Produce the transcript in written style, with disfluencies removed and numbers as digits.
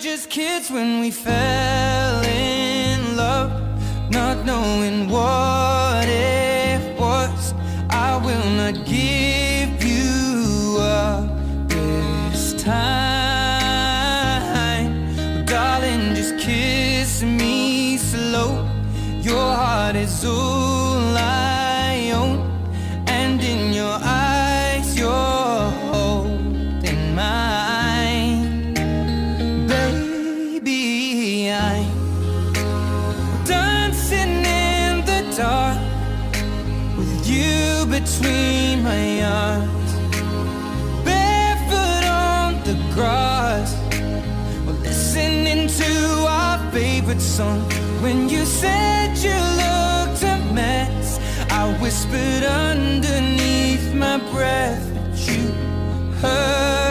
just kids when we fell in love, not knowing what it was. I will not give you up this time. Oh, darling, just kiss me slow. Your heart is all I own, and in your eyes you're holding mine. Baby, I'm dancing in the dark with you between my arms, barefoot on the grass, we're listening to our favorite song. When you said you looked a mess, I whispered underneath my breath, but you heard